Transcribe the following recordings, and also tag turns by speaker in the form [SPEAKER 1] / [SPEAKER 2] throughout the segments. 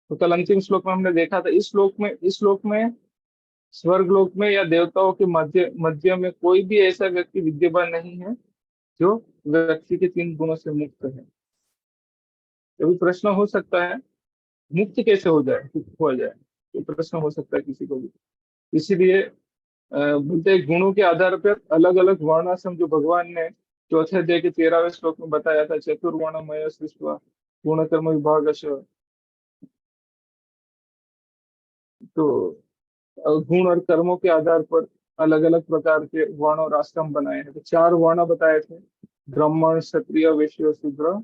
[SPEAKER 1] तो कल अंतिम श्लोक में हमने देखा था, इस श्लोक में स्वर्ग लोक में या देवताओं के मध्य मध्य में कोई भी ऐसा व्यक्ति विद्यमान नहीं है जो व्यक्ति के 3 गुणों से मुक्त है। कभी प्रश्न हो सकता है, मुक्त कैसे हो जाए, ये प्रश्न हो सकता है किसी को भी। इसीलिए बोलते हैं गुणों के आधार पर अलग अलग वर्णाश्रम जो भगवान ने चौथे अध्याय के 13वें श्लोक में बताया था, चतुर्वर्णमय सृष्टि पूर्ण कर्म विभाग। तो गुण और कर्मों के आधार पर अलग अलग प्रकार के वर्ण और आश्रम बनाए हैं। तो 4 वर्ण बताए थे, ब्राह्मण क्षत्रिय वैश्य और शूद्र।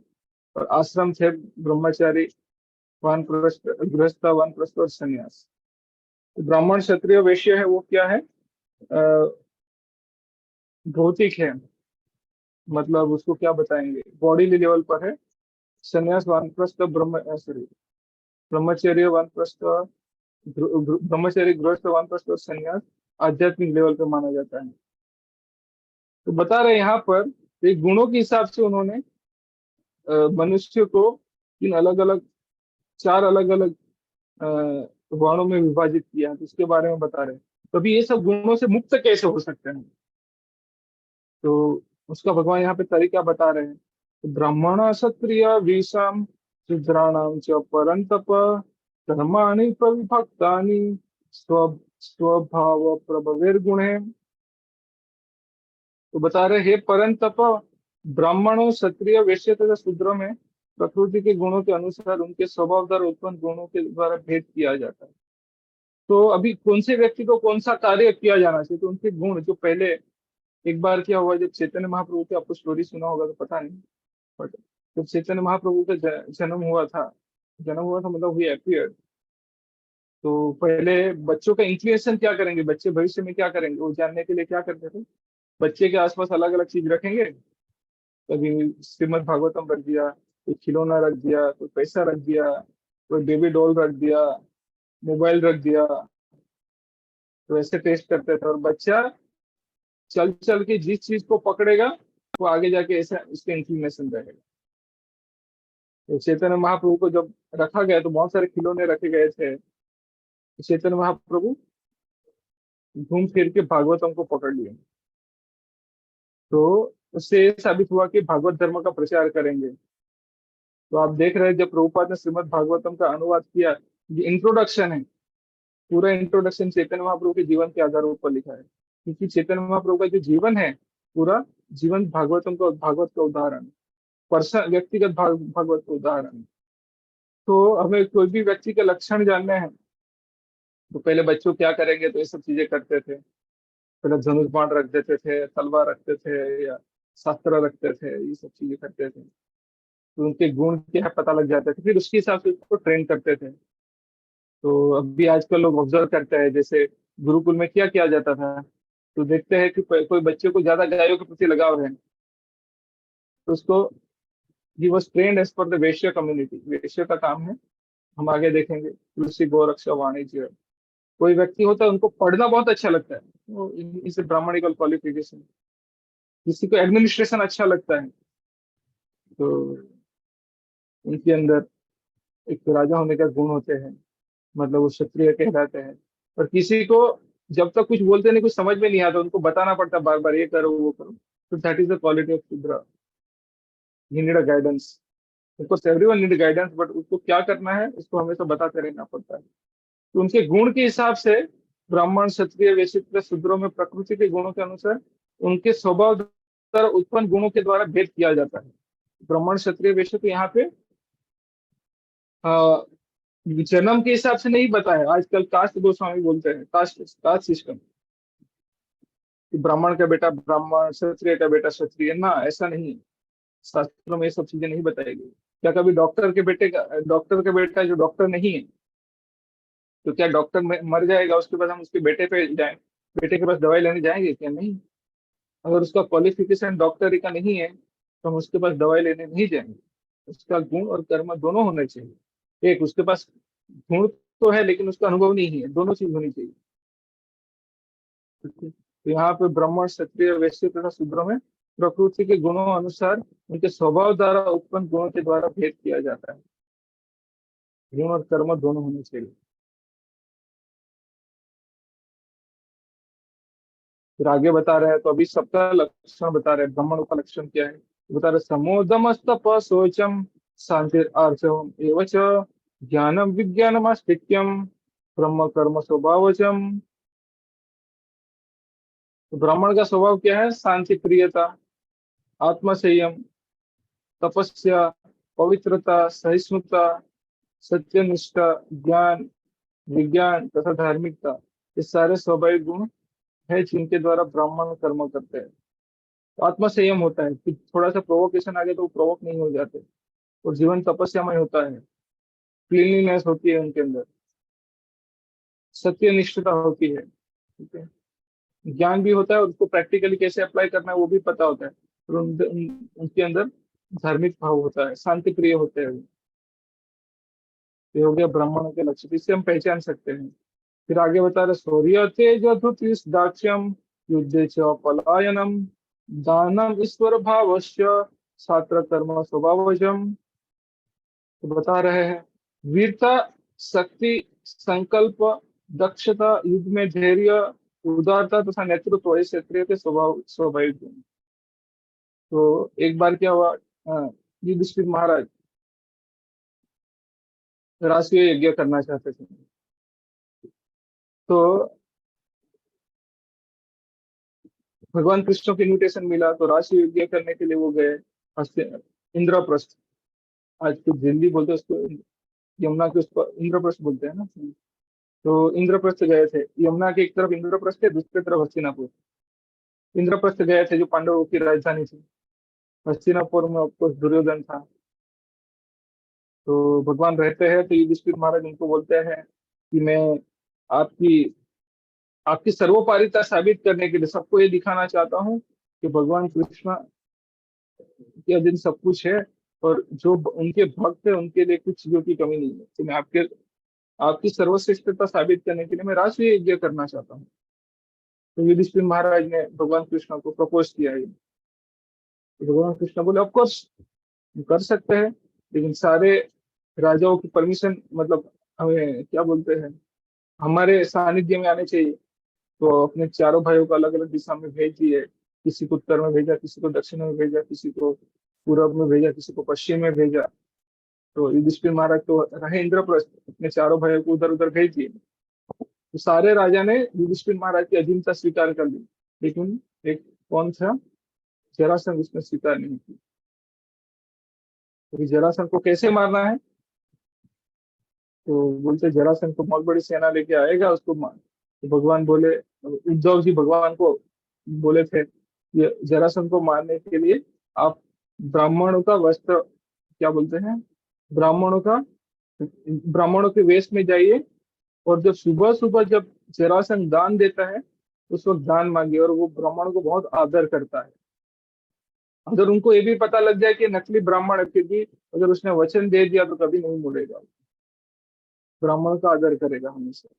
[SPEAKER 1] और आश्रम थे ब्रह्मचारी, वानप्रस्थ, गृहस्थ, वानप्रस्थ और संन्यास। तो ब्राह्मण क्षत्रिय वैश्य है वो क्या है, भौतिक है, मतलब उसको क्या बताएंगे, बॉडी लेवल पर है। संन्यास वानप्रस्थ ब्रह्मचर्य वानप्रस्थ, ब्रह्मचर्य गृहस्थ वानप्रस्थ और संन्यास आध्यात्मिक लेवल पे माना जाता है। तो बता रहे यहाँ पर एक गुणों के हिसाब से उन्होंने मनुष्य को 3 अलग अलग, 4 अलग अलग वर्णों में विभाजित किया है। तो इसके बारे में बता रहे हैं। तो अभी ये सब गुणों से मुक्त कैसे हो सकते हैं, तो उसका भगवान यहाँ पे तरीका बता रहे हैं। तो ब्राह्मण क्षत्रिय विषाम शूद्राणाम च परंतप धर्माणि प्रविभक्तानि स्वभाव प्रभवेर्गुणे। तो बता रहे हे परंतप, ब्राह्मणों क्षत्रिय वैश्य तथा शूद्रों में प्रकृति के गुणों के अनुसार उनके स्वभाव द्वारा उत्पन्न गुणों के द्वारा भेद किया जाता है। तो अभी कौन से व्यक्ति को कौन सा कार्य किया जाना चाहिए, तो उनके गुण जो पहले एक बार क्या हुआ, जब चैतन्य महाप्रभु की आपको स्टोरी सुना होगा तो पता नहीं, बट जब चैतन्य महाप्रभु का जन्म हुआ था मतलब हुई अपीयर। तो पहले बच्चों का इंक्लिनेशन क्या करेंगे, बच्चे भविष्य में क्या करेंगे वो जानने के लिए क्या करते थे, बच्चे के आसपास अलग अलग चीज रखेंगे। कभी श्रीमद् भागवतम रख दिया, कोई खिलौना रख दिया, कोई पैसा रख दिया, कोई बेबी डॉल रख दिया, मोबाइल रख दिया। तो ऐसे टेस्ट करते थे, और बच्चा चल चल के जिस चीज को पकड़ेगा वो आगे जाके ऐसा उसका इंक्लिनेशन रहेगा। तो चैतन्य महाप्रभु को जब रखा गया तो बहुत सारे खिलौने रखे गए थे। तो चैतन्य महाप्रभु घूम फिर के भागवतम को पकड़ लिए। तो उससे ये साबित हुआ कि भागवत धर्म का प्रचार करेंगे। तो आप देख रहे हैं जब प्रभुपाद ने श्रीमद् भागवतम का अनुवाद किया, ये इंट्रोडक्शन है, पूरा इंट्रोडक्शन चैतन्य महाप्रभु के जीवन के आधार पर लिखा है। क्योंकि चैतन्य महाप्रभु का जो जीवन है, पूरा जीवन भागवत का उदाहरण, पर्सन व्यक्तिगत भागवत का उदाहरण। तो हमें कोई भी व्यक्ति के लक्षण जानने हैं, तो पहले बच्चों क्या करेंगे, तो ये सब चीजें करते थे। पहले धनुष बाण रख देते थे, तलवार रखते थे, या शस्त्र रखते थे, ये सब चीजें करते थे। तो उनके गुण क्या है पता लग जाते थे, फिर उसके हिसाब से उसको ट्रेन करते थे। तो अभी आजकल लोग ऑब्जर्व करते हैं, जैसे गुरुकुल में क्या किया जाता था, तो देखते हैं कि कोई बच्चे को ज्यादा गायों के प्रति लगाव है, तो उसको ही was trained as per the Vaishya community. Vaishya का काम है, हम आगे देखेंगे, तुलसी गोरक्षा वाणिज्य। कोई व्यक्ति होता है उनको पढ़ना बहुत अच्छा लगता है, वो इसे ब्राह्मणिकल क्वालिफिकेशन। किसी को एडमिनिस्ट्रेशन अच्छा लगता है, तो उनके अंदर एक राजा होने का गुण होते हैं, मतलब वो क्षत्रिय कहलाते हैं। और किसी को जब तक कुछ बोलते नहीं, कुछ समझ में नहीं आता, उनको बताना पड़ता बार बार, ये करो वो करो। तो that is the quality of Shudra, he need a guidance. Because everyone need guidance, but उसको क्या करना है उसको हमेशा बताते रहना पड़ता है। तो उनके गुण के हिसाब से ब्राह्मण क्षत्रिय वैश्य तथा शूद्रों में प्रकृति के गुणों के अनुसार उनके स्वभाव द्वारा उत्पन्न गुणों के द्वारा भेद किया जाता है। ब्राह्मण क्षत्रिय वैश्य तो यहाँ पे जन्म के हिसाब से नहीं बताया। आजकल कास्ट गोस्वामी बोलते हैं, कास्ट कास्ट सिस्टम, कि ब्राह्मण का बेटा ब्राह्मण, क्षत्रिय का बेटा क्षत्रिय, ना ऐसा नहीं है। शास्त्रों में ये सब चीजें नहीं बताई गई। क्या कभी डॉक्टर का बेटा जो डॉक्टर नहीं है, तो क्या डॉक्टर मर जाएगा उसके बाद हम उसके बेटे पे जाए, बेटे के पास दवाई लेने जाएंगे क्या? नहीं। अगर उसका क्वालिफिकेशन डॉक्टरी का नहीं है तो हम उसके पास दवाई लेने नहीं जाएंगे। उसका गुण और कर्म दोनों होने चाहिए। एक उसके पास गुण तो है लेकिन उसका अनुभव नहीं है, दोनों चीज होनी चाहिए। तो यहाँ पे ब्राह्मण क्षत्रिय वैश्य तथा शूद्रों में प्रकृति के गुणों अनुसार उनके स्वभाव द्वारा उत्पन्न गुणों के द्वारा भेद किया जाता है। गुण और कर्म दोनों होने चाहिए। फिर आगे बता रहे हैं, तो अभी सबका लक्षण बता रहे हैं, ब्राह्मणों का लक्षण क्या है, बता रहे समोदमस्तप शौचम शांति आर्जवम एवच ज्ञानम विज्ञानम आस्तिक्यम ब्रह्म कर्म स्वभावजम। तो ब्राह्मण का स्वभाव क्या है, शांति प्रियता, आत्मसंयम, तपस्या, पवित्रता, सहिष्णुता, सत्यनिष्ठा, ज्ञान, विज्ञान तथा धार्मिकता, ये सारे स्वाभाविक गुण है जिनके द्वारा ब्राह्मण कर्म करते हैं। तो आत्मसंयम होता है कि थोड़ा सा प्रोवोकेशन आ गया तो वो प्रोवोक नहीं हो जाते, और जीवन तपस्यामय होता है, क्लीनलीनेस होती है उनके अंदर, सत्यनिष्ठता होती है, ठीक है, ज्ञान भी होता है और उसको प्रैक्टिकली कैसे अप्लाई करना है वो भी पता होता है, और उनके अंदर धार्मिक भाव होता है, शांति प्रिय होते हैं वो। ये हो गया ब्राह्मणों के लक्षण, इससे हम पहचान सकते हैं। फिर आगे बता रहे शौर्य तेज धृतिस दाक्ष्यम युद्धे च पलायनम दानम ईश्वर भावस्य छात्र कर्म स्वभावजम। तो बता रहे हैं वीरता, शक्ति, संकल्प, दक्षता, युद्ध में धैर्य, उदारता तथा नेतृत्व, ये क्षत्रिय के स्वभाव स्वाभाविक गुण। तो एक बार क्या हुआ, युधिष्ठिर महाराज राष्ट्रीय यज्ञ करना चाहते थे। तो भगवान कृष्ण को इन्विटेशन मिला, तो राष्ट्रीय यज्ञ करने के लिए वो गए इंद्रप्रस्थ। आज तो दिल्ली बोलते हैं उसको, यमुना के उस पर इंद्रप्रस्थ बोलते हैं ना। तो इंद्रप्रस्थ गए थे, यमुना के एक तरफ इंद्रप्रस्थ है, दूसरी तरफ हस्तिनापुर। इंद्रप्रस्थ गए थे जो पांडवों की राजधानी थी। हस्तिनापुर में ऑफकोर्स दुर्योधन था। तो भगवान रहते हैं, तो युधिष्ठिर महाराज उनको बोलते हैं कि मैं आपकी आपकी सर्वोपरिता साबित करने के लिए सबको ये दिखाना चाहता हूँ कि भगवान कृष्ण के अधीन सब कुछ है, और जो उनके भक्त है उनके लिए कुछ चीजों की कमी नहीं है। तो मैं आपकी सर्वश्रेष्ठता साबित करने के लिए मैं राष्ट्रीय यज्ञ करना चाहता हूँ। तो युधिष्ठिर महाराज ने भगवान कृष्ण को प्रपोज किया है। तो भगवान कृष्ण बोले ऑफ कोर्स कर सकते हैं, लेकिन सारे राजाओं की परमिशन, मतलब हमें क्या बोलते हैं, हमारे सानिध्य में आने चाहिए। तो अपने चारों भाइयों को अलग अलग दिशा में भेज दिए, किसी को उत्तर में भेजा, किसी को दक्षिण में भेजा, किसी को पूर्व में भेजा, किसी को पश्चिम में भेजा। तो युधिष्ठिर महाराज तो रहे इंद्रप्रस्थ, अपने चारों भाइयों को उधर उधर भेज दिए। तो सारे राजा ने युधिष्ठिर महाराज की अधीनता स्वीकार कर ली, लेकिन एक कौन था, जरासंध, उसने स्वीकार नहीं की। तो जरासंध को कैसे मारना है, तो बोलते जरासंध को बहुत बड़ी सेना लेके आएगा, उसको मार। तो भगवान बोले, उद्धव जी भगवान को बोले थे, ये जरासंध को मारने के लिए आप ब्राह्मणों का वस्त्र, क्या बोलते हैं, ब्राह्मणों का ब्राह्मणों के वेश में जाइए, और जब सुबह सुबह जब जरासंध दान देता है उस वक्त दान मांगिए, और वो ब्राह्मणों को बहुत आदर करता है। अगर उनको ये भी पता लग जाए कि नकली ब्राह्मण है, फिर भी अगर उसने वचन दे दिया तो कभी नहीं मुड़ेगा, ब्राह्मण का आदर करेगा हमेशा।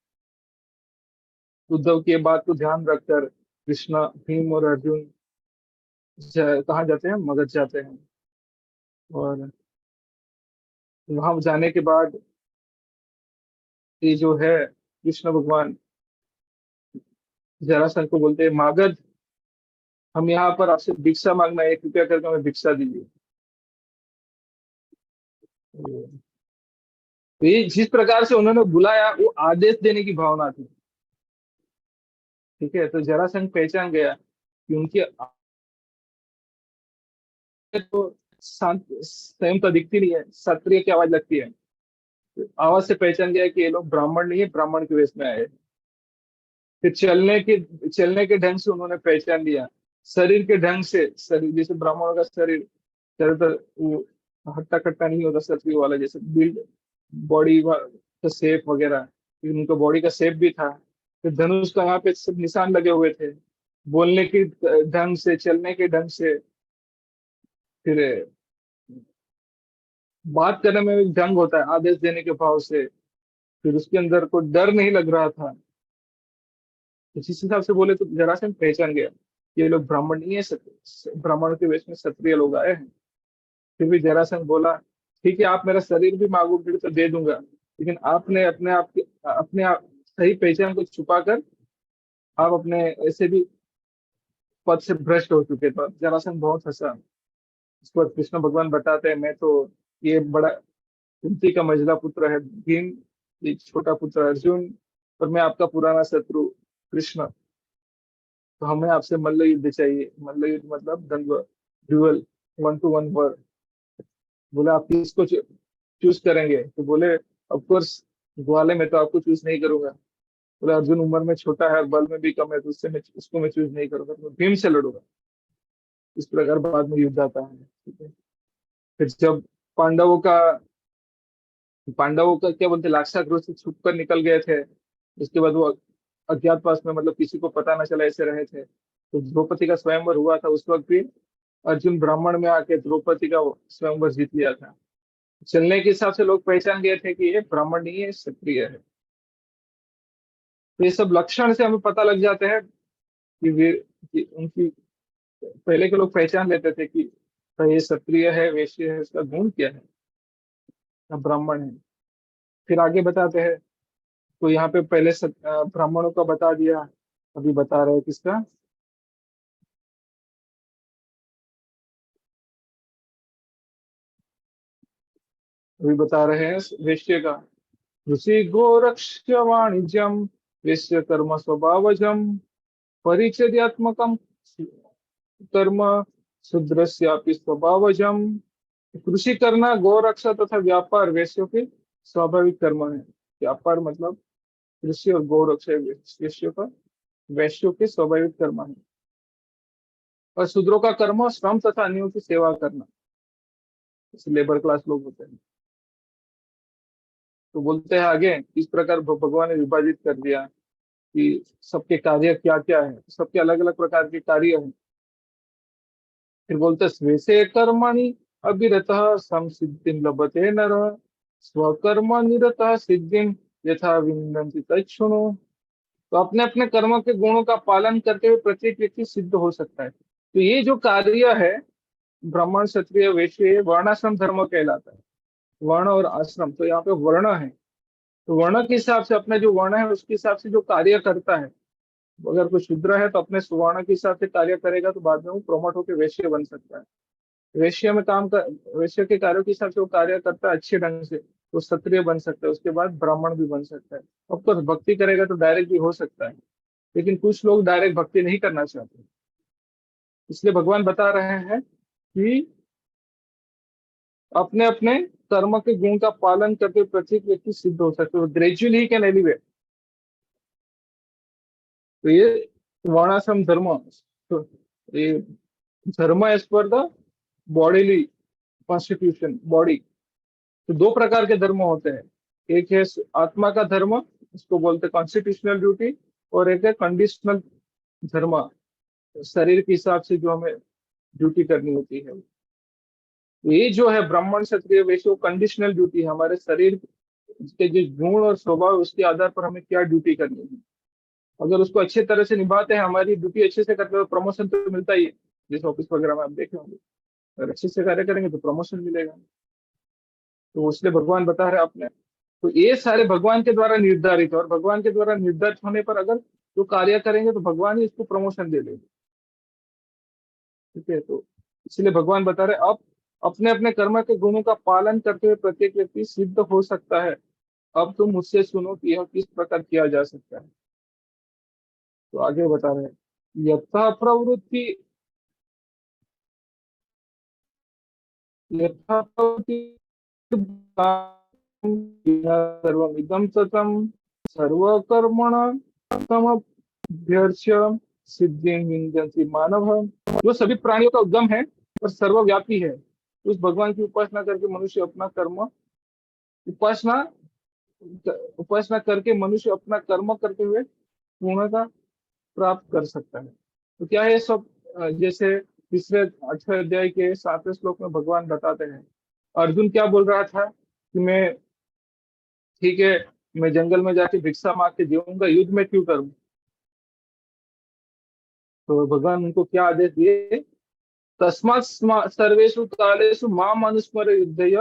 [SPEAKER 1] उद्धव की बात को ध्यान रखकर कृष्णा, भीम और अर्जुन कहाँ जाते हैं, मगध जाते हैं। और वहां जाने के बाद ये जो है कृष्ण भगवान जरासंध को बोलते हैं, मागध हम यहाँ पर आपसे भिक्षा मांगना है, 1 रुपया करके हमें भिक्षा दीजिए। तो ये जिस प्रकार से उन्होंने बुलाया वो आदेश देने की भावना थी, ठीक है। तो जरासंध पहचान गया कि उनकी तो शांत संयमता दिखती नहीं है, क्षत्रिय की आवाज लगती है। तो आवाज से पहचान गया कि ये लोग ब्राह्मण नहीं है, ब्राह्मण के वेश में आए हैं। फिर चलने के ढंग से उन्होंने पहचान लिया, शरीर के ढंग से, शरीर जैसे ब्राह्मणों का शरीर ज्यादातर वो हट्टा कट्टा नहीं होता, क्षत्रिय वाला जैसे बिल्ड बॉडी का शेप वगैरह, फिर उनका बॉडी का शेप भी था। फिर धनुष का वहां पे सब निशान लगे हुए थे, बोलने के ढंग से, चलने के ढंग से, फिर बात करने में एक ढंग होता है आदेश देने के भाव से। फिर उसके अंदर कोई डर नहीं लग रहा था। तो जिस हिसाब से बोले तो जरासंध पहचान गया ये लोग ब्राह्मण नहीं है, ब्राह्मण के वेश में क्षत्रिय लोग आए हैं। फिर भी जरासंध बोला ठीक है, आप मेरा शरीर भी मांगोगे तो दे दूंगा, लेकिन आपने अपने आप सही पहचान को छुपाकर आप अपने ऐसे भी पद से भ्रष्ट हो चुके थे। जरासंध बहुत हंसा। इस पर कृष्ण भगवान बताते हैं, मैं तो ये बड़ा कुंती का मझला पुत्र है भीम, ये छोटा पुत्र अर्जुन, और मैं आपका पुराना शत्रु कृष्ण। तो हमें आपसे मल्ल युद्ध चाहिए। मल्ल युद्ध मतलब द्वंद्व, ड्यूअल, 1-to-1 वर्ड। बोले आप किसको चूज करेंगे? तो बोले ऑफ कोर्स ग्वाले में तो आपको चूज नहीं करूंगा। बोले अर्जुन उम्र में छोटा है और बल में भी कम है, तो उसको मैं चूज नहीं करूंगा, तो मैं भीम से लड़ूंगा। इस प्रकार बाद में युद्ध आता है, ठीक है। फिर जब पांडवों का पांडवों का क्या बोलते, लाक्षागृह से छुप कर निकल गए थे, उसके बाद वो अज्ञातवास में, मतलब किसी को पता ना चला ऐसे रहे थे, तो द्रौपदी का स्वयंवर हुआ था। उस वक्त भी अर्जुन ब्राह्मण में आके द्रौपदी का स्वयंवर जीत लिया था। चलने के हिसाब से लोग पहचान गए थे कि ये ब्राह्मण नहीं है, क्षत्रिय है। तो ये सब लक्षण से हमें पता लग जाते हैं कि वे कि उनकी, पहले के लोग पहचान लेते थे कि भाई ये क्षत्रिय है, वैश्य है, इसका गुण क्या है, या ब्राह्मण है। फिर आगे बताते हैं। तो यहाँ पे पहले ब्राह्मणों का बता दिया, अभी बता रहे हैं किसका। अभी बता रहे हैं वैश्य का। ऋषि गोरक्ष वाणिज्यम वैश्य कर्म स्वभावजम परिचर्यात्मकम कर्म शूद्रस्यापि स्वभावजम। कृषि करना, गौरक्षा तथा व्यापार वैश्यों के स्वाभाविक कर्म है। व्यापार मतलब कृषि, और गौरक्षा वैश्यों के स्वाभाविक कर्म है। और शूद्रों का कर्म श्रम तथा अन्यों की सेवा करना, जैसे लेबर क्लास लोग होते हैं। तो बोलते हैं आगे, इस प्रकार भगवान ने विभाजित कर दिया कि सबके कार्य क्या क्या है, सबके अलग अलग प्रकार के कार्य हैं। फिर बोलते हैं, स्वेसे कर्मणि अभिरतः संसिद्धिं लभते नरः स्वकर्म निरतः सिद्धिं यथा विन्दन्ति तच्छृणु। तो अपने अपने कर्म के गुणों का पालन करते हुए प्रत्येक व्यक्ति सिद्ध हो सकता है। तो ये जो कार्य है, ब्राह्मण क्षत्रिय वैश्य, ये वर्णाश्रम धर्म कहलाता है। वर्ण और आश्रम, तो यहाँ पे वर्ण है, तो वर्ण के हिसाब से, अपने जो वर्ण है उसके हिसाब से जो कार्य करता है। अगर कोई शूद्र है तो अपने स्वर्ण के हिसाब से कार्य करेगा, तो बाद में वो प्रमोट होकर वैश्य बन सकता है। वैश्य में काम कर, वैश्य के कार्यों के हिसाब से वो कार्य करता है अच्छे ढंग से, तो क्षत्रिय बन सकता है, उसके बाद ब्राह्मण भी बन सकता है। ऑफकोर्स भक्ति करेगा तो डायरेक्ट भी हो सकता है, लेकिन कुछ लोग डायरेक्ट भक्ति नहीं करना चाहते। इसलिए भगवान बता रहे हैं कि अपने अपने कर्म के गुण का पालन करके प्रत्येक व्यक्ति सिद्ध हो सकते हो, ग्रेजुअली ही कैन एलिवेट। तो ये वर्णाश्रम धर्म, तो ये धर्म as per the bodily constitution body. तो दो प्रकार के धर्म होते हैं, एक है आत्मा का धर्म, उसको बोलते हैं कॉन्स्टिट्यूशनल ड्यूटी, और एक है कंडीशनल धर्म, शरीर के हिसाब से जो हमें ड्यूटी करनी होती है। तो ये जो है ब्राह्मण क्षत्रिय वैश्य, कंडीशनल ड्यूटी है, हमारे शरीर के जो गुण और स्वभाव, उसके आधार पर हमें क्या ड्यूटी करनी है। अगर उसको अच्छे तरह से निभाते हैं, हमारी ड्यूटी अच्छे से करते हैं, प्रमोशन तो मिलता ही है। जिस ऑफिस वगैरह में आप देखे होंगे, अगर अच्छे से कार्य करेंगे तो प्रमोशन मिलेगा। तो इसलिए भगवान बता रहे अपने, तो ये सारे भगवान के द्वारा निर्धारित है, और भगवान के द्वारा निर्धारित होने पर अगर जो कार्य करेंगे तो भगवान ही इसको प्रमोशन दे देंगे। ठीक है, तो इसलिए भगवान बता रहे अब अपने अपने कर्म के गुणों का पालन करते हुए प्रत्येक व्यक्ति सिद्ध हो सकता है। अब तुम मुझसे सुनो कि यह किस प्रकार किया जा सकता है। तो आगे बता रहे हैं, यथा प्रवृत्ति, यथा प्रवृत्ति सर्वमिदं ततं सर्वकर्मण समभ्यर्च्य सिद्धिं विन्दति मानव। जो सभी प्राणियों का उद्गम है और सर्वव्यापी है, उस भगवान की उपासना करके मनुष्य अपना कर्म, उपासना उपासना करके मनुष्य अपना कर्म करते हुए पूर्णता प्राप्त कर सकता है। तो क्या है सब, जैसे तीसरे 8वें अध्याय के 7वें श्लोक में भगवान बताते हैं, अर्जुन क्या बोल रहा था कि मैं, ठीक है, मैं जंगल में जाके भिक्षा मांग के जीऊंगा, युद्ध में क्यों करूं। तो भगवान उनको क्या आदेश दिए, तस्मात् सर्वेषु कालेषु माम अनुस्मर युद्धय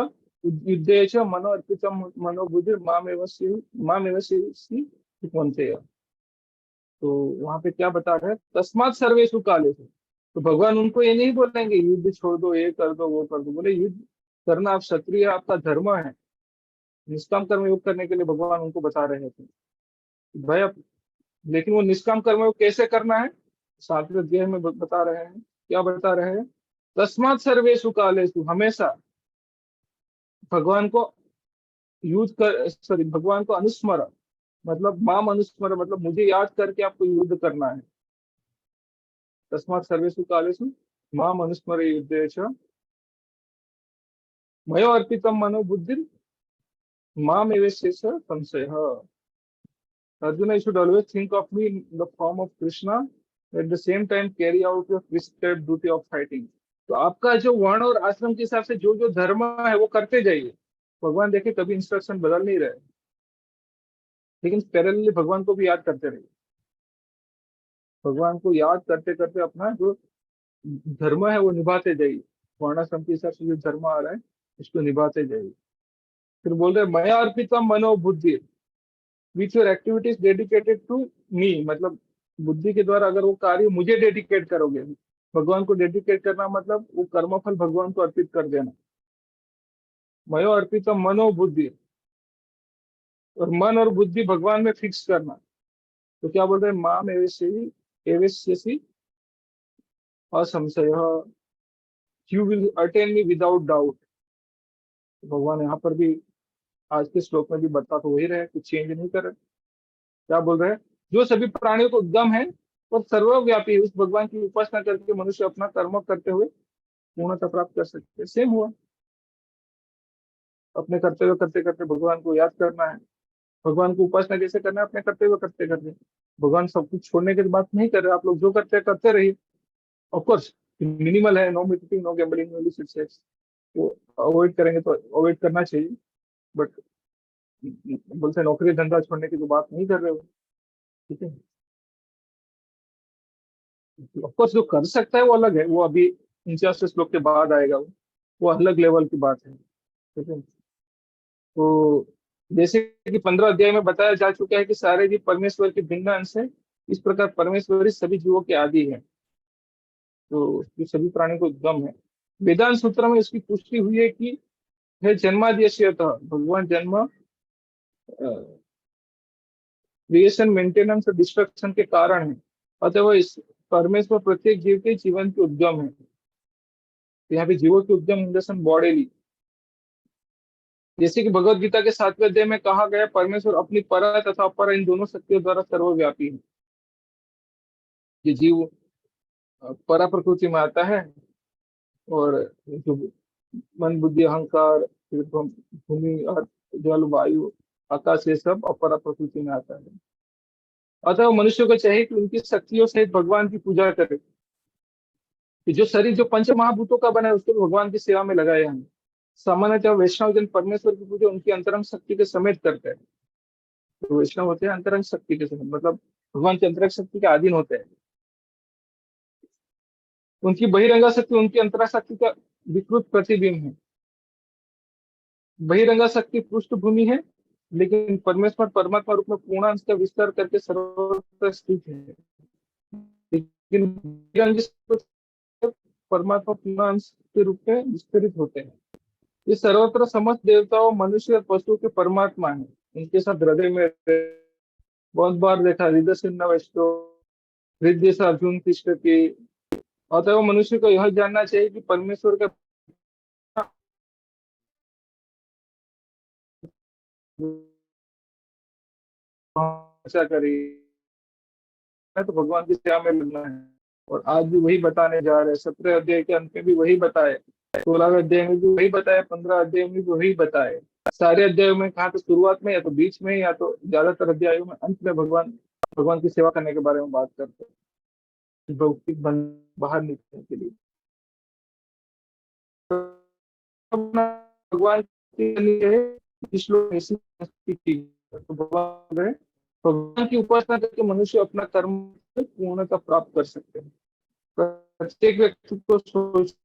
[SPEAKER 1] युद्धे च मनो अर्पितम मनोबुद्धि मामेव शिरसि कौन्तेय। तो वहां पे क्या बता रहे हैं, तस्मात् सर्वेषु कालेषु। तो भगवान उनको ये नहीं बोलेंगे युद्ध छोड़ दो, ये कर दो, वो कर दो। बोले युद्ध करना आप क्षत्रिय, आपका धर्म है। निष्काम कर्म योग करने के लिए भगवान उनको बता रहे थे भाई अब। लेकिन वो निष्काम कर्म योग कैसे करना है, सातवें अध्याय में बता रहे हैं। क्या बता रहे हैं, तस्मात् सर्वेषु कालेषु, हमेशा भगवान को युद्ध कर, सॉरी, भगवान को अनुस्मरण, मतलब माम अनुस्मरण, मतलब मुझे याद करके आपको युद्ध करना है। तस्मात् सर्वेषु कालेषु माम अनुस्मर युद्धे च मयो अर्पितम मनो बुद्धि माम एव शेष संशय। Arjuna, you should always think of me in the form of Krishna, at the same time carry out your prescribed duty of fighting. तो आपका जो वर्ण और आश्रम के हिसाब से जो जो धर्म है वो करते जाइए। भगवान देखे कभी इंस्ट्रक्शन बदल नहीं रहे, लेकिन पैरेलली भगवान को भी याद करते रहिए। भगवान को याद करते करते अपना जो धर्म है वो निभाते जाइए। वर्णाश्रम के हिसाब से जो धर्म आ रहा है उसको निभाते जाइए। फिर बोल रहे मया अर्पितम मनो बुद्धि which your activities dedicated to me, मतलब बुद्धि के द्वारा अगर वो कार्य मुझे डेडिकेट करोगे। भगवान को डेडिकेट करना मतलब वो कर्मफल भगवान को अर्पित कर देना। मयो अर्पितम मनो बुद्धि, और मन और बुद्धि भगवान में फिक्स करना। तो क्या बोल रहे हैं, माम एवेस्यसि असंशय, you will attain me without doubt. भगवान यहाँ पर भी आज के श्लोक में भी बता तो वही रहे, कुछ चेंज नहीं कर रहे। क्या बोल रहे हैं, जो सभी प्राणियों को उद्गम है और सर्वव्यापी है, उस भगवान की उपासना करके मनुष्य अपना कर्म करते हुए पूर्णता प्राप्त कर सकते हैं। सेम हुआ, अपने कर्तव्य करते करते भगवान को याद करना है। भगवान को उपासना कैसे करना है, अपने कर्तव्य करते करते। भगवान सब कुछ छोड़ने की बात नहीं कर रहे, आप लोग जो करते हैं करते रहिए। ऑफकोर्स मिनिमल है, no meat eating, no gambling, no illicit sex, वो अवॉइड करेंगे तो अवॉइड करना चाहिए। बट बोलते हैं नौकरी धंधा छोड़ने की तो बात नहीं कर रहे हो, ठीक है। ऑफकोर्स जो कर सकता है वो अलग है, वो अभी 49 श्लोक के बाद आएगा, वो अलग लेवल की बात है, ठीक है। तो जैसे कि 15 अध्याय में बताया जा चुका है कि सारे जीव परमेश्वर के भिन्न अंश है, इस प्रकार परमेश्वर ही सभी जीवों के आदि है। तो ये सभी प्राणियों को उद्गम है। वेदांत सूत्र में इसकी पुष्टि हुई है कि है जन्माद्यस्यतः, भगवान जन्म, क्रिएशन, मेंटेनेंस और डिस्ट्रक्शन के कारण है, अतः इस परमेश्वर प्रत्येक जीव के जीवन के उद्गम है। तो यहाँ पे जीवों के उद्गम इंडसन बॉडीली, जैसे कि भगवत गीता के 7वें अध्याय में कहा गया, परमेश्वर अपनी पर तथा अपर इन दोनों शक्तियों द्वारा सर्वव्यापी है। ये जीव परा प्रकृति में आता है, और जो मन बुद्धि अहंकार, फिर भूमि और जल वायु आकाश, ये सब अपरा प्रकृति में आता है। अतः मनुष्य को चाहिए कि उनकी शक्तियों सहित भगवान की पूजा करे। कि जो शरीर जो पंच महाभूतों का बना है उसको भी भगवान की सेवा में लगाए हम। सामान्यतः वैष्णव जन परमेश्वर की पूजा उनकी अंतरंग शक्ति के समेत करते हैं। तो वैष्णव होते हैं अंतरंग शक्ति के समेत, मतलब भगवान की अंतरंग शक्ति के अधीन होते हैं। उनकी बहिरंगा शक्ति उनकी अंतरंग शक्ति का विकृत प्रतिबिंब है। बहिरंगा शक्ति पृष्ठभूमि है, लेकिन परमेश्वर परमात्मा रूप में पूर्ण अंश का विस्तार करके सर्वत्र स्थित है। लेकिन बहिरंगी शक्ति परमात्मा पूर्ण अंश के रूप में विस्तरित होते हैं। ये सर्वत्र समस्त देवताओं, मनुष्य और पशु के परमात्मा है। इनके साथ हृदय में बहुत बार देखा, हृदय से नवष्टो हृदय से अर्जुन कृष्ण के। अतः मनुष्य को यह जानना चाहिए कि परमेश्वर का अच्छा करी है तो भगवान की सेवा में लगना है। और आज भी वही बताने जा रहे हैं। 17 अध्याय के अंत में भी वही बताए, 16वें अध्याय में भी वही बताया, 15 अध्याय में भी वही बताए। सारे अध्यायों में कहा तो शुरुआत में या तो बीच में या तो ज्यादातर अध्यायों में अंत में भगवान भगवान की सेवा करने के बारे में बात करते हैं, भौतिक बाहर निकलने के लिए। भगवान के लिए श्लोक ऐसी तो भगवान की उपासना करके मनुष्य अपना कर्म पूर्णता प्राप्त कर सकते हैं। प्रत्येक व्यक्ति को सोच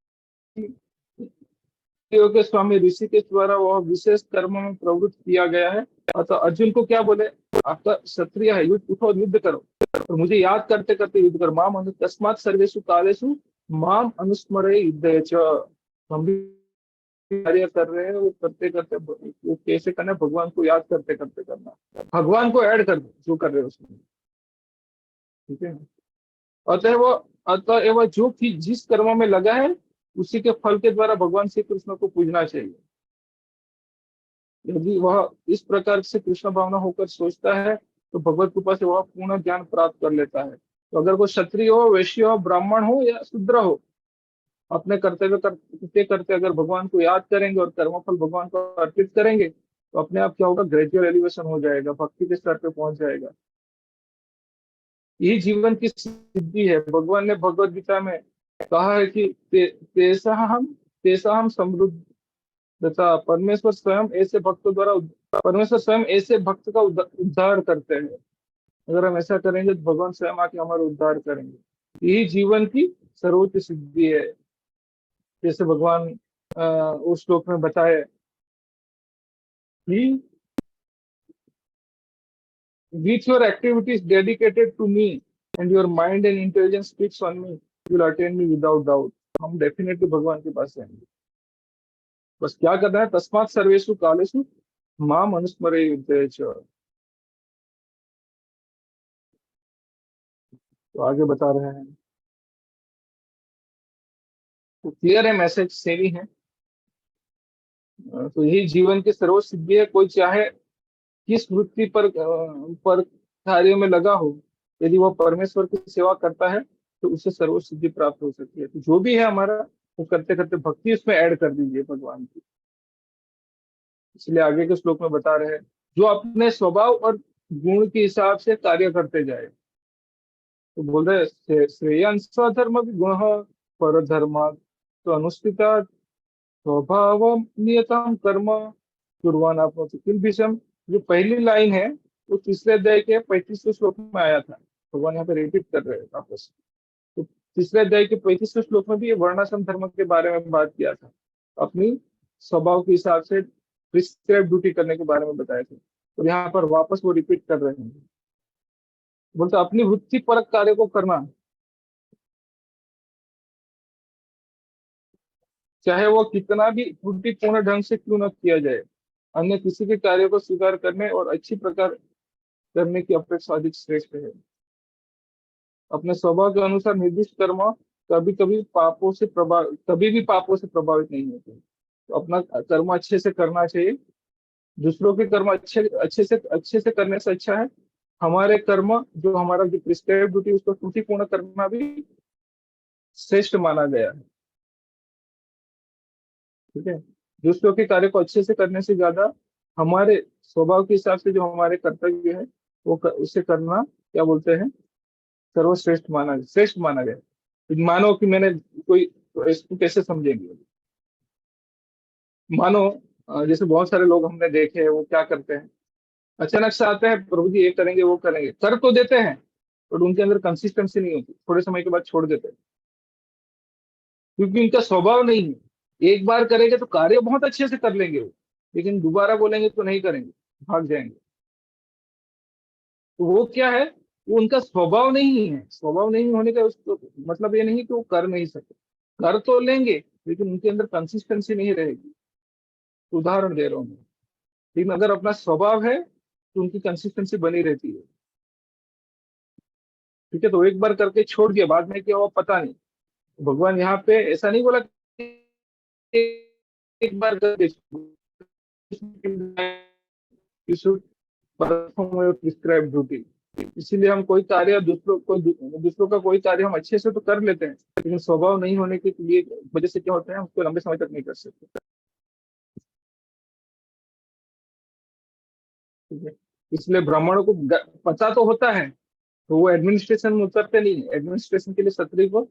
[SPEAKER 1] के स्वामी ऋषि के द्वारा वह विशेष कर्म में प्रवृत्त किया गया है। अतः अर्जुन को क्या बोले, आपका क्षत्रिय है, युद्ध उठो, युद्ध करो और मुझे याद करते करते युद्ध करो। माम तस्मात् सर्वेषु कालेषु माम अनुस्मरे युद्धे च। हम भी कार्य कर रहे हैं, वो करते करते वो कैसे करना है, भगवान को याद करते करते करना, भगवान को ऐड कर दो जो कर रहे हो उसमें। ठीक है। अतः वो अतः वह जो जिस कर्म में लगा है उसी के फल के द्वारा भगवान श्री कृष्ण को पूजना चाहिए। यदि वह इस प्रकार से कृष्ण भावना होकर सोचता है तो भगवत कृपा से वह पूर्ण ज्ञान प्राप्त कर लेता है। तो अगर कोई क्षत्रिय हो, वैश्य हो, ब्राह्मण हो या शूद्र हो, अपने कर्तव्य करते करते अगर भगवान को याद करेंगे और कर्मफल भगवान को अर्पित करेंगे तो अपने आप क्या होगा, ग्रेजुअल एलिवेशन हो जाएगा, भक्ति के स्तर पे पहुंच जाएगा। यही जीवन की सिद्धि है। भगवान ने भगवत गीता में कहा है कि तेसा हम समृद्ध तथा परमेश्वर स्वयं ऐसे भक्त का उद्धार करते हैं। अगर हम ऐसा करेंगे तो भगवान स्वयं आके हमारा उद्धार करेंगे। यही जीवन की सर्वोच्च सिद्धि है। जैसे भगवान उस श्लोक में बताए कि with your activities dedicated to me and your mind and intelligence speaks on me, you will attain me without doubt। हम डेफिनेटली भगवान के पास जाएंगे। बस क्या करना है, तस्मात् सर्वेषु कालेषु माम अनुस्मरे युद्धे च। तो आगे बता रहे हैं, तो क्लियर है, मैसेज सेम ही है। तो यही जीवन की सर्वोच्च सिद्धि है। कोई चाहे किस वृत्ति पर कार्य में लगा हो, यदि वह परमेश्वर की सेवा करता है तो उसे सर्वोच्च सिद्धि प्राप्त हो सकती है। तो जो भी है हमारा, वो करते करते भक्ति उसमें ऐड कर दीजिए भगवान की। इसलिए आगे के श्लोक में बता रहे हैं, जो अपने स्वभाव और गुण के हिसाब से कार्य करते जाए। तो बोल रहे श्रेयन स्वधर्म गुण पर धर्म तो अनुष्ठिता स्वभाव नियतम कर्म कुर्वान आपनोति किल विषम। जो पहली लाइन है वो तीसरे अध्याय के 35वें श्लोक में आया था। भगवान यहाँ पे रिपीट कर रहे हैं वापस। तो तीसरे अध्याय के 35वें श्लोक में भी ये वर्णाश्रम धर्म के बारे में बात किया था, अपनी स्वभाव के हिसाब से प्रिस्क्राइब ड्यूटी करने के बारे में बताए थे। और यहाँ पर वापस वो रिपीट कर रहे हैं। बोलते अपनी वृत्ति परक कार्य को करना, चाहे वो कितना भी त्रुटिपूर्ण ढंग से क्यों न किया जाए। अन्य किसी के कार्य को स्वीकार करने और अच्छी प्रकार करने की अपेक्षा अधिक श्रेष्ठ है। अपने स्वभाव के अनुसार निर्दिष्ट कर्म कभी भी पापों से प्रभावित नहीं होते। तो अपना कर्म अच्छे से करना चाहिए। दूसरों के कर्म अच्छे से करने से अच्छा है हमारे कर्म, जो हमारा जो प्रिस्क्राइब ड्यूटी उसको त्रुटिपूर्ण करना भी श्रेष्ठ माना गया है। ठीक है। दूसरों के कार्य को अच्छे से करने से ज्यादा हमारे स्वभाव के हिसाब से जो हमारे कर्तव्य है उसे करना क्या बोलते हैं, श्रेष्ठ माना गया। मानो कि मैंने कोई, तो इसको कैसे समझेंगे। मानो जैसे बहुत सारे लोग हमने देखे हैं, वो क्या करते हैं, अचानक से आते हैं, प्रभु जी ये करेंगे वो करेंगे, कर तो देते हैं बट उनके अंदर कंसिस्टेंसी नहीं होती, थोड़े समय के बाद छोड़ देते हैं क्योंकि उनका स्वभाव नहीं है। एक बार करेंगे तो कार्य बहुत अच्छे से कर लेंगे वो, लेकिन दोबारा बोलेंगे तो नहीं करेंगे, भाग जाएंगे। तो वो क्या है, वो उनका स्वभाव नहीं है। स्वभाव नहीं होने का उसको मतलब ये नहीं कि वो कर नहीं सकते, कर तो लेंगे लेकिन उनके अंदर कंसिस्टेंसी नहीं रहेगी। उदाहरण दे रहा हूँ मैं। लेकिन अगर अपना स्वभाव है तो उनकी कंसिस्टेंसी बनी रहती है। ठीक है। तो एक बार करके छोड़ दिया, बाद में क्या हुआ पता नहीं। भगवान यहाँ पे ऐसा नहीं बोला कि एक बार करके प्रिस्क्राइब ड्यूटी। इसीलिए हम कोई कार्य दूसरों का कोई कार्य हम अच्छे से तो कर लेते हैं, लेकिन स्वभाव नहीं होने के लिए वजह से क्या होता है, हम उसको लंबे समय तक नहीं कर सकते। ठीक है। इसलिए ब्राह्मणों को पता तो होता है, तो वो एडमिनिस्ट्रेशन में उतरते नहीं। एडमिनिस्ट्रेशन के लिए क्षत्रिय को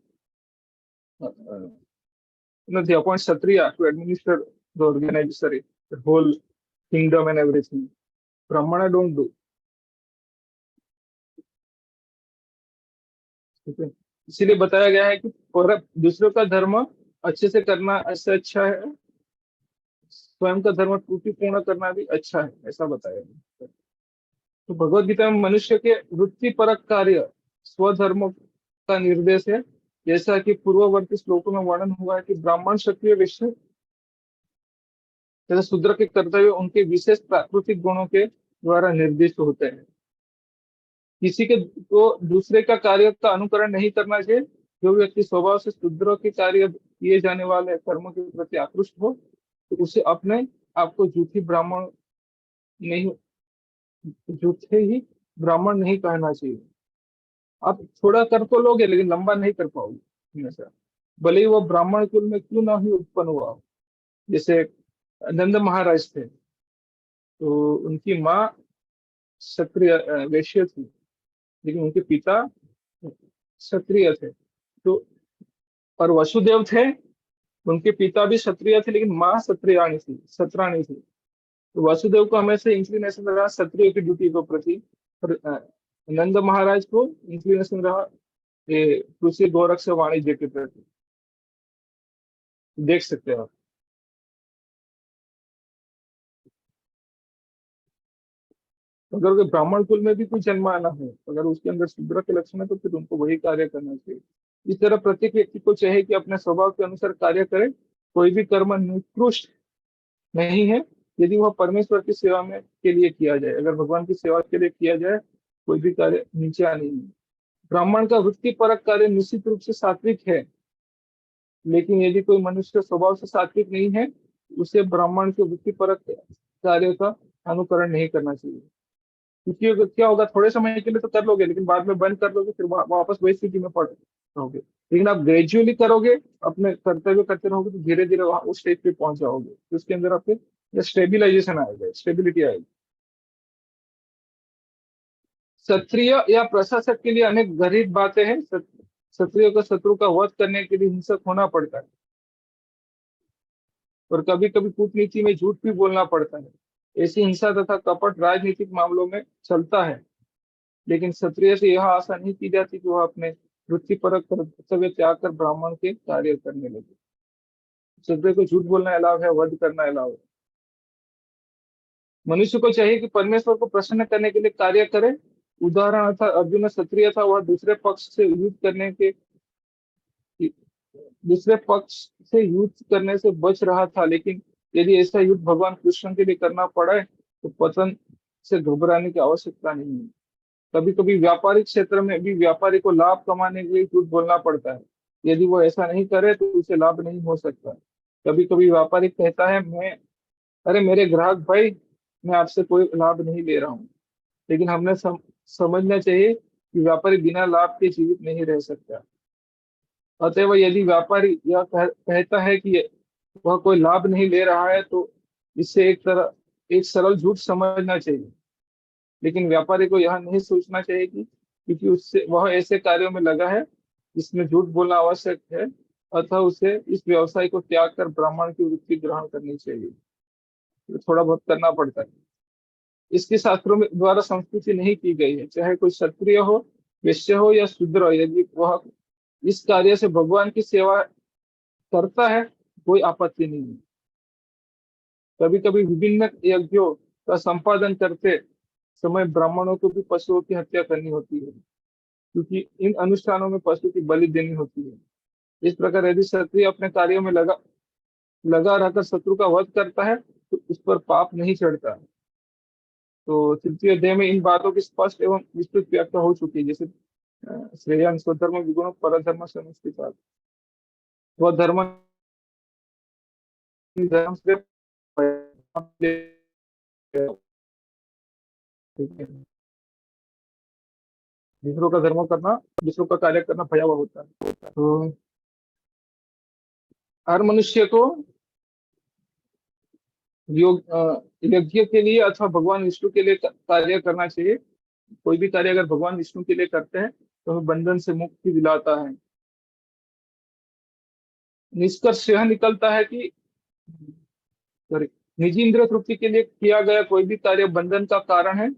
[SPEAKER 1] they appoint Kshatriya to administer the organization, sorry, the whole kingdom and everything. Brahmana don't do। ठीक है। इसीलिए बताया गया है कि दूसरों का धर्म अच्छे से करना ऐसे अच्छा है स्वयं का धर्म त्रुटिपूर्ण करना भी अच्छा है, ऐसा बताया गया। तो भगवत गीता में मनुष्य के वृत्तिपरक कार्य स्वधर्म का निर्देश है। जैसा कि पूर्ववर्ती श्लोकों में वर्णन हुआ है कि ब्राह्मण, क्षत्रिय, वैश्य तथा शूद्र के कर्तव्य उनके विशेष प्राकृतिक गुणों के द्वारा निर्दिष्ट होते हैं। किसी के को दूसरे का कार्य का अनुकरण नहीं करना चाहिए। जो व्यक्ति स्वभाव से शूद्र के कार्य किए जाने वाले कर्मों के प्रति आकृष्ट हो, तो उसे अपने आपको झूठी ब्राह्मण नहीं, झूठे ही ब्राह्मण नहीं कहना चाहिए। आप थोड़ा कर तो लोगे लेकिन लंबा नहीं कर पाओगे हमेशा, भले ही वो ब्राह्मण कुल में क्यों ना ही उत्पन्न हुआ हो। जैसे नंद महाराज थे, तो उनकी माँ क्षत्रिय वैश्य थी, लेकिन उनके पिता क्षत्रिय थे। तो और वसुदेव थे, उनके पिता भी क्षत्रिय थे लेकिन माँ क्षत्राणी थी। तो वासुदेव को हमेशा इंक्लिनेशन रहा क्षत्रिय की ड्यूटी को प्रति, और नंद महाराज को इंक्लिनेशन रहा कृषि गोरक्ष वाणिज्य के प्रति। देख सकते हो आप। अगर कोई ब्राह्मण कुल में भी कोई जन्माना है, अगर उसके अंदर शूद्र के लक्षण है, तो फिर उनको वही कार्य करना चाहिए। इस तरह प्रत्येक व्यक्ति को चाहिए कि अपने स्वभाव के अनुसार कार्य करे। कोई भी कर्म निकृष्ट नहीं है यदि वह परमेश्वर की सेवा में के लिए किया जाए। अगर भगवान की सेवा के लिए किया जाए, कोई भी कार्य नीचा नहीं है। ब्राह्मण का वृत्तिपरक कार्य निश्चित रूप से सात्विक है, लेकिन यदि कोई मनुष्य स्वभाव से सात्विक नहीं है, उसे ब्राह्मण के वृत्तिपरक कार्य का अनुकरण नहीं करना चाहिए। क्योंकि अगर क्या होगा, थोड़े समय के लिए तो कर लोगे, लेकिन बाद में बंद कर दोगे, फिर वापस वही स्थिति में पड़ रहोगे। लेकिन आप ग्रेजुअली करोगे, अपने कर्तव्य करते रहोगे, तो धीरे धीरे वहां उस स्टेज पे पहुंच जाओगे, तो उसके अंदर आपके स्टेबिलाईजेशन आएगा, स्टेबिलिटी आएगी। क्षत्रिय या प्रशासक के लिए अनेक गरीब बातें हैं। क्षत्रिय को शत्रु का वध करने के लिए हिंसक होना पड़ता है, और कभी कभी कूटनीति में झूठ भी बोलना पड़ता है। ऐसी हिंसा तथा कपट राजनीतिक मामलों में चलता है, लेकिन क्षत्रिय से यह आशा नहीं की जाती कि वह अपने वृत्तिपरक कर्तव्य त्याग कर ब्राह्मण के कार्य करने लगे। क्षत्रिय को झूठ बोलना अलाव है, वध करना अलाव है। मनुष्य को चाहिए कि परमेश्वर को प्रसन्न करने के लिए कार्य करे। उदाहरण था, अर्जुन क्षत्रिय था, वह दूसरे पक्ष से युद्ध करने से बच रहा था, लेकिन यदि ऐसा युद्ध भगवान कृष्ण के लिए करना पड़े, तो पतन से घबराने की आवश्यकता नहीं है। कभी कभी व्यापारिक क्षेत्र में भी व्यापारी को लाभ कमाने के लिए झूठ बोलना पड़ता है। यदि वो ऐसा नहीं करे तो उसे लाभ नहीं हो सकता। कभी कभी व्यापारी कहता है, अरे मेरे ग्राहक भाई, मैं आपसे कोई लाभ नहीं ले रहा हूँ। लेकिन हमने समझना चाहिए कि व्यापारी बिना लाभ के जीवित नहीं रह सकता। अतएव यदि व्यापारी यह कहता है कि वह कोई लाभ नहीं ले रहा है, तो इससे एक सरल झूठ समझना चाहिए। लेकिन व्यापारी को यह नहीं सोचना चाहिए कि क्योंकि उससे वह ऐसे कार्यों में लगा है जिसमें झूठ बोलना आवश्यक है, अतः उसे इस व्यवसाय को त्याग कर ब्राह्मण की वृत्ति ग्रहण करनी चाहिए। तो थोड़ा बहुत करना पड़ता है। इसके शास्त्रों में द्वारा संस्कृति नहीं की गई है। चाहे कोई क्षत्रिय हो, वैश्य हो या शूद्र हो, यदि वह इस कार्य से भगवान की सेवा करता है, कोई आपत्ति नहीं है। कभी कभी विभिन्न यज्ञों का संपादन करते समय ब्राह्मणों को भी पशुओं की हत्या करनी होती है, क्योंकि इन अनुष्ठानों में पशु की बलि देनी होती है। इस प्रकार यदि क्षत्रिय अपने कार्यों में लगा रहकर शत्रु का वध करता है, तो उस पर पाप नहीं चढ़ता। तो तृतीय अध्याय में इन बातों की स्पष्ट एवं विस्तृत व्याख्या हो चुकी है। जैसे श्रेयान स्वधर्म विगुण परधर्म संस्कृत, स्वधर्म धर्म से दूसरों का धर्म करना, दूसरों का कार्य करना भयावह होता है। तो हर मनुष्य को यज्ञ के लिए अथवा भगवान विष्णु के लिए कार्य करना चाहिए। कोई भी कार्य अगर भगवान विष्णु के लिए करते हैं, तो हमें बंधन से मुक्ति दिलाता है। निष्कर्ष यह निकलता है कि सॉरी निजी इंद्रिय तृप्ति के लिए किया गया कोई भी कार्य बंधन का कारण है।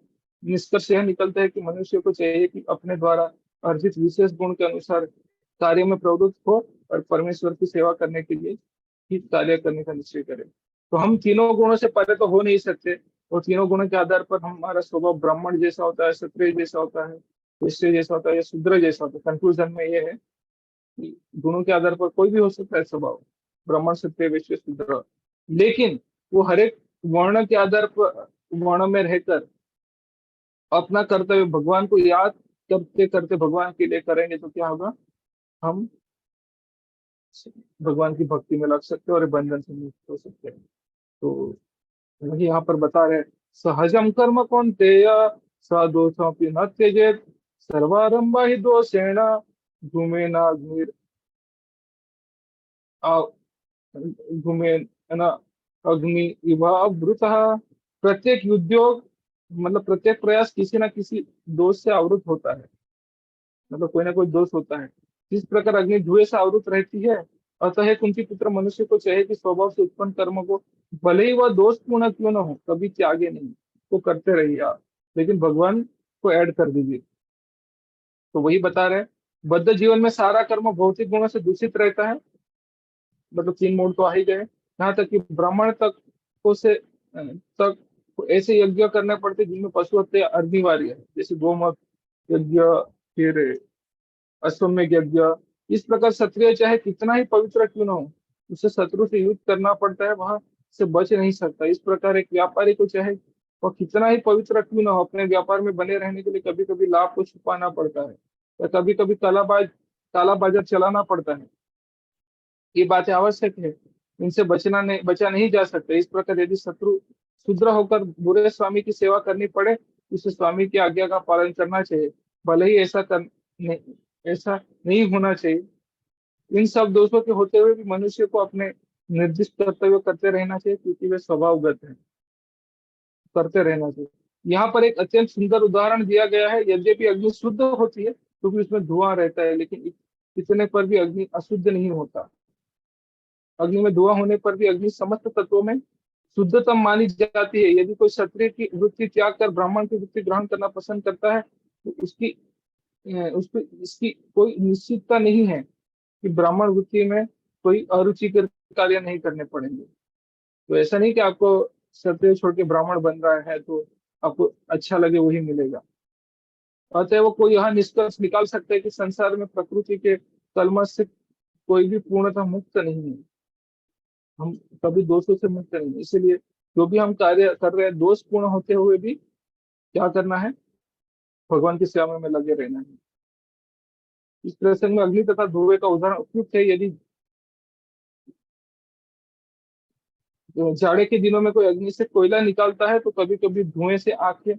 [SPEAKER 1] निष्कर्ष यह निकलता है कि मनुष्य को चाहिए कि अपने द्वारा अर्जित विशेष गुण के अनुसार कार्य में प्रवृत्त हो और परमेश्वर की सेवा करने के लिए ही कार्य करने का निश्चय करे। तो हम तीनों गुणों से परे तो हो नहीं सकते, और तीनों गुणों के आधार पर हमारा स्वभाव ब्राह्मण जैसा होता है, क्षत्रिय जैसा होता है, वैश्य जैसा होता है या शूद्र जैसा होता है। कंक्लूजन में ये है कि गुणों के आधार पर कोई भी हो सकता है स्वभाव, ब्राह्मण क्षत्रिय वैश्य शूद्र। लेकिन वो हर एक वर्ण के आधार पर, वर्ण में रहकर अपना कर्तव्य भगवान को याद करते करते भगवान के लिए करेंगे तो क्या होगा, हम भगवान की भक्ति में लग सकते हैं और बंधन से मुक्त हो सकते हैं। तो वही यहाँ पर बता रहे, सहजम कर्म कौन्तेय स दोषमपि न त्यजेत् सर्वारंभ ही दोषेण धूमेनाग्निर घूमे ना अग्नि इव अवृतः। प्रत्येक उद्योग, मतलब प्रत्येक प्रयास किसी ना किसी दोष से आवृत होता है, मतलब कोई ना कोई दोष होता है। जिस प्रकार अग्नि धुएं से आवृत रहती है, अतः कुंती पुत्र मनुष्य को चाहिए कि स्वभाव से उत्पन्न कर्म को भले ही वह दोषपूर्ण क्यों न हो कभी त्यागे नहीं, वो करते रहिए आप, लेकिन भगवान को ऐड कर दीजिए। तो वही बता रहे, बद्ध जीवन में सारा कर्म भौतिक गुणों से दूषित रहता है, मतलब तीन मोड तो आ ही गए, यहाँ तक कि ब्राह्मण तक को से तक ऐसे यज्ञ करने पड़ते जिनमें पशु हत्या अनिवार्य है, जैसे गोमत यज्ञ, फिर अश्वमेध यज्ञ। इस प्रकार क्षत्रिय चाहे कितना ही पवित्र क्यों न हो, उसे शत्रु से युद्ध करना पड़ता है, वहां से बच नहीं सकता। इस प्रकार एक व्यापारी को चाहे वह कितना ही पवित्र क्यों न हो, अपने व्यापार में बने रहने के लिए कभी कभी लाभ को छुपाना पड़ता है, या कभी कभी काला बाजार चलाना पड़ता है। ये बातें आवश्यक है, इनसे बचा नहीं जा सकता। इस प्रकार यदि शत्रु शुद्र होकर बुरे स्वामी की सेवा करनी पड़े, उसे स्वामी की आज्ञा का पालन करना चाहिए, भले ही ऐसा नहीं होना चाहिए। इन सब दोषों के होते हुए भी मनुष्य को अपने निर्दिष्ट कर्तव्य करते रहना चाहिए, क्योंकि वे स्वभावगत है, करते रहना चाहिए। यहाँ पर एक अत्यंत सुंदर उदाहरण दिया गया है, यद्यपि अग्नि शुद्ध होती है क्योंकि उसमें धुआं रहता है, लेकिन इतने पर भी अग्नि अशुद्ध नहीं होता। अग्नि में धुआं होने पर भी अग्नि समस्त तत्वों में शुद्धतम मानी जाती है। यदि कोई क्षत्रिय की वृत्ति त्याग कर ब्राह्मण की वृत्ति ग्रहण करना पसंद करता है, तो उसकी इसकी कोई निश्चितता नहीं है कि ब्राह्मण वृत्ति में कोई अरुचिकर कार्य नहीं करने पड़ेंगे। तो ऐसा नहीं कि आपको क्षत्रिय छोड़ के ब्राह्मण बन रहा है तो आपको अच्छा लगे वही मिलेगा। अतः वो कोई यह निष्कर्ष निकाल सकता है कि संसार में प्रकृति के कलमश से कोई भी पूर्णतः मुक्त नहीं है, हम कभी दोषों से मुक्त नहीं है। इसलिए जो भी हम कार्य कर रहे हैं दोष पूर्ण होते हुए भी क्या करना है, भगवान की सेवा में लगे रहना है। इस प्रसंग में अग्नि तथा धुएं का उदाहरण उपयुक्त है। यदि जाड़े के दिनों में कोई अग्नि से कोयला निकालता है तो कभी कभी धुएं से आंखें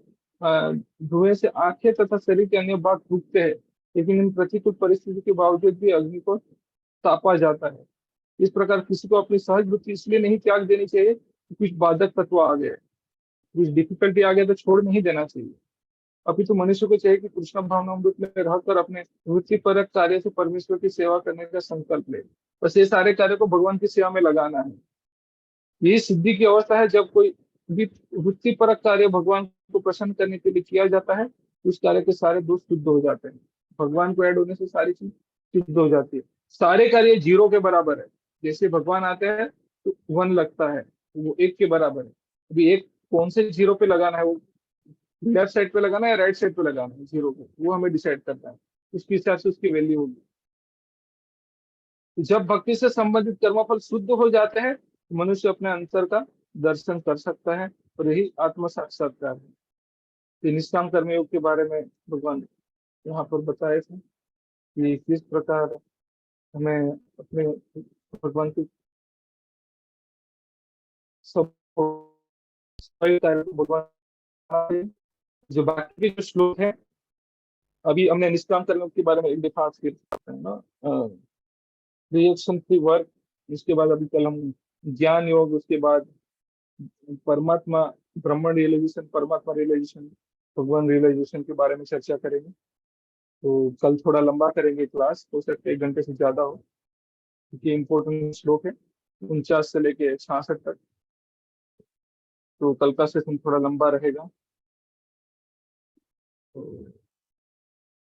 [SPEAKER 1] तथा शरीर के अन्य भाग सूखते हैं, लेकिन इन प्रतिकूल परिस्थिति के बावजूद भी अग्नि को तापा जाता है। इस प्रकार किसी को अपनी सहज बुद्धि इसलिए नहीं त्याग देनी चाहिए कि कुछ बाधक तत्व आ गए, कुछ डिफिकल्टी आ गया तो छोड़ नहीं देना चाहिए। अभी तो मनुष्य को चाहिए कि कृष्ण भावनामृत में रहकर अपने वृत्तिपरक कार्य से परमेश्वर की सेवा करने का संकल्प ले, बस ये सारे कार्य को भगवान की सेवा में लगाना है। यही सिद्धि की अवस्था है, जब कोई भी वृत्तिपरक कार्य भगवान को प्रसन्न करने के लिए किया जाता है, उस कार्य के सारे दोष शुद्ध हो जाते हैं। भगवान को ऐड होने से सारी चीज शुद्ध हो जाती है, सारे कार्य जीरो के बराबर है। जैसे भगवान आते हैं तो वन लगता है, वो एक के बराबर है। अभी एक कौन से जीरो पे लगाना है, वो लेफ्ट साइड पे लगाना है या राइट साइड पे लगाना है जीरो को, वो हमें डिसाइड करना है, उसके हिसाब से उसकी वैल्यू होगी। जब भक्ति से संबंधित कर्मफल शुद्ध हो जाते हैं, तो मनुष्य अपने अंतर का दर्शन कर सकता है, और यही आत्म साक्षात्कार है। ये निष्काम कर्मयोग के बारे में भगवान यहाँ पर बताए थे कि किस प्रकार हमें अपने भगवान की सब सभी कार्य को भगवान, जो बाकी के जो श्लोक है, अभी हमने निष्काम कर्मयोग के बारे में एक देखा आज फिर है ना, रिएक्शन फ्री वर्क, इसके बाद अभी कल हम ज्ञान योग, उसके बाद परमात्मा, ब्रह्मन रियलाइजेशन, परमात्मा रियलाइजेशन, भगवान रियलाइजेशन के बारे में चर्चा करेंगे। तो कल थोड़ा लंबा करेंगे क्लास, हो सकता है 1 घंटे से ज्यादा हो, क्योंकि इम्पोर्टेंट श्लोक है 49 से लेके 66 तक। तो कल का सेशन थोड़ा लंबा रहेगा। तो